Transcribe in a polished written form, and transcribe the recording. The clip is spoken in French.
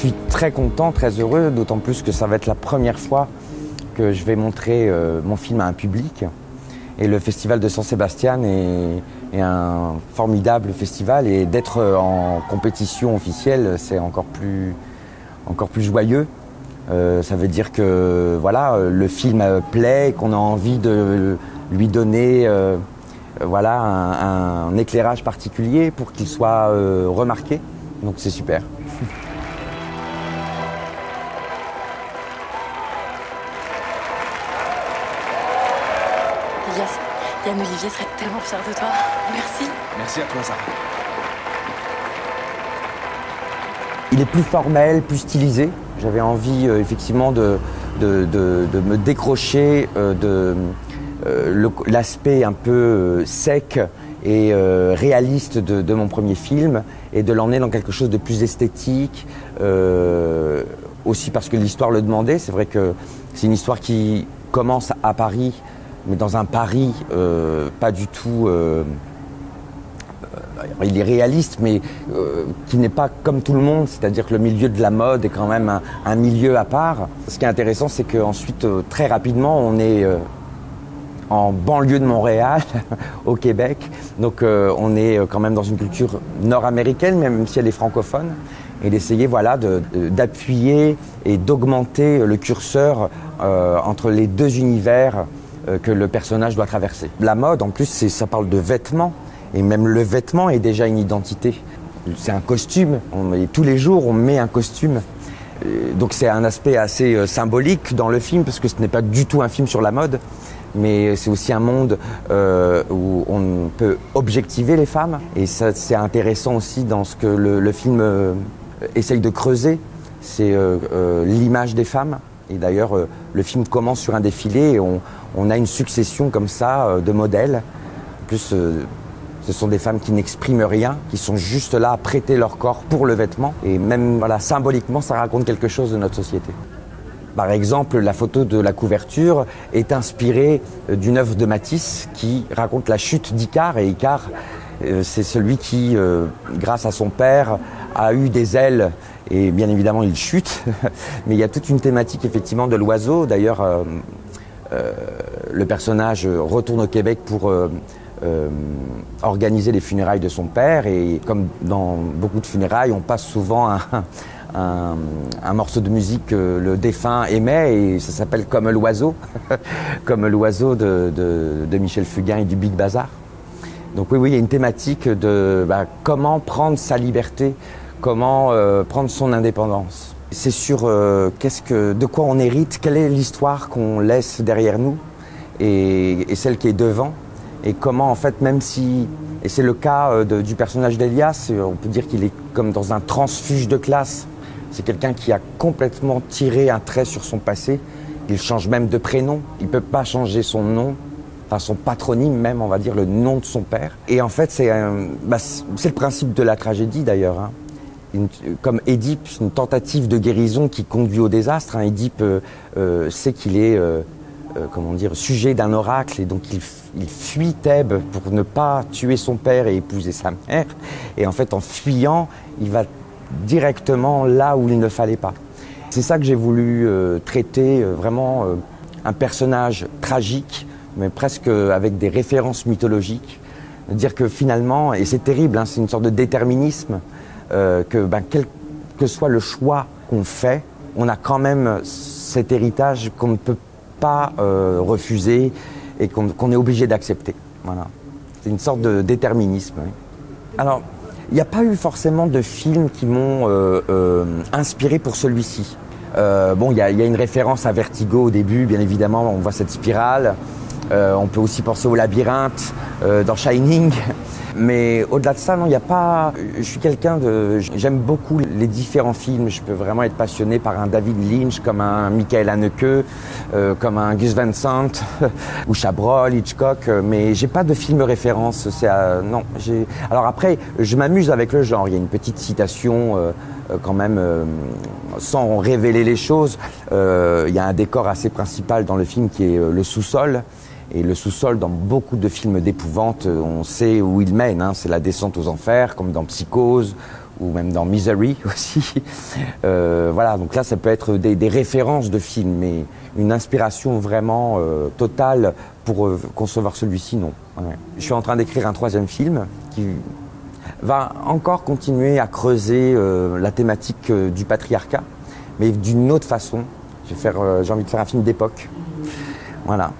suis très content, très heureux, d'autant plus que ça va être la première fois que je vais montrer mon film à un public. Et le festival de San Sebastián est un formidable festival, et d'être en compétition officielle, c'est encore plus joyeux. Ça veut dire que voilà, le film plaît, qu'on a envie de lui donner voilà, un éclairage particulier pour qu'il soit remarqué. Donc c'est super. Yann Olivier serait tellement fier de toi. Merci. Merci à toi, Sarah. Il est plus formel, plus stylisé. J'avais envie effectivement de me décrocher de l'aspect un peu sec et réaliste de mon premier film, et de l'emmener dans quelque chose de plus esthétique, aussi parce que l'histoire le demandait. C'est vrai que c'est une histoire qui commence à Paris, mais dans un Paris pas du tout... il est réaliste, mais qui n'est pas comme tout le monde, c'est-à-dire que le milieu de la mode est quand même un milieu à part. Ce qui est intéressant, c'est qu'ensuite, très rapidement, on est en banlieue de Montréal, au Québec. Donc on est quand même dans une culture nord-américaine, même si elle est francophone, et d'essayer voilà, d'appuyer et d'augmenter le curseur entre les deux univers que le personnage doit traverser. La mode, en plus, ça parle de vêtements, et même le vêtement est déjà une identité. C'est un costume, tous les jours on met un costume. Donc c'est un aspect assez symbolique dans le film, parce que ce n'est pas du tout un film sur la mode, mais c'est aussi un monde où on peut objectiver les femmes. Et ça, c'est intéressant aussi dans ce que le film essaye de creuser, c'est l'image des femmes. Et d'ailleurs, le film commence sur un défilé, et on a une succession comme ça de modèles. En plus, ce sont des femmes qui n'expriment rien, qui sont juste là à prêter leur corps pour le vêtement. Et même voilà, symboliquement, ça raconte quelque chose de notre société. Par exemple, la photo de la couverture est inspirée d'une œuvre de Matisse qui raconte la chute d'Icare. Et Icare, c'est celui qui, grâce à son père, a eu des ailes. Et bien évidemment, il chute. Mais il y a toute une thématique effectivement de l'oiseau. D'ailleurs, le personnage retourne au Québec pour organiser les funérailles de son père. Et comme dans beaucoup de funérailles, on passe souvent un morceau de musique que le défunt aimait, et ça s'appelle Comme l'oiseau, comme l'oiseau de Michel Fugain et du Big Bazar. Donc oui, il y a une thématique de comment prendre sa liberté, comment prendre son indépendance. C'est sur de quoi on hérite, quelle est l'histoire qu'on laisse derrière nous et celle qui est devant, et comment en fait, même si, et c'est le cas du personnage d'Elias, on peut dire qu'il est comme dans un transfuge de classe. C'est quelqu'un qui a complètement tiré un trait sur son passé. Il change même de prénom. Il ne peut pas changer son nom, enfin son patronyme même, on va dire, le nom de son père. Et en fait, c'est le principe de la tragédie d'ailleurs. Hein. Comme Édipe, une tentative de guérison qui conduit au désastre. Hein. Édipe sait qu'il est sujet d'un oracle, et donc il fuit Thèbes pour ne pas tuer son père et épouser sa mère. Et en fait, en fuyant, il va directement là où il ne fallait pas. C'est ça que j'ai voulu traiter, vraiment un personnage tragique, mais presque avec des références mythologiques. Dire que finalement, et c'est terrible, hein, c'est une sorte de déterminisme, quel que soit le choix qu'on fait, on a quand même cet héritage qu'on ne peut pas refuser et qu'on est obligé d'accepter. Voilà. C'est une sorte de déterminisme. Oui. Alors, il n'y a pas eu forcément de films qui m'ont inspiré pour celui-ci. Il y a une référence à Vertigo au début, bien évidemment, on voit cette spirale. On peut aussi penser au labyrinthe dans Shining. Mais au-delà de ça, non, il n'y a pas... Je suis quelqu'un de... J'aime beaucoup les différents films. Je peux vraiment être passionné par un David Lynch, comme un Michael Haneke, comme un Gus Van Sant, ou Chabrol, Hitchcock. Mais j'ai pas de film référence. Non. Alors après, je m'amuse avec le genre. Il y a une petite citation quand même, sans révéler les choses. Il y a un décor assez principal dans le film qui est le sous-sol. Et le sous-sol, dans beaucoup de films d'épouvante, on sait où il mène. Hein. C'est la descente aux enfers, comme dans Psychose, ou même dans Misery aussi. Voilà, donc là, ça peut être des références de films, mais une inspiration vraiment totale pour concevoir celui-ci, non. Ouais. Je suis en train d'écrire un 3e film qui va encore continuer à creuser la thématique du patriarcat, mais d'une autre façon. J'ai envie de faire un film d'époque. Voilà.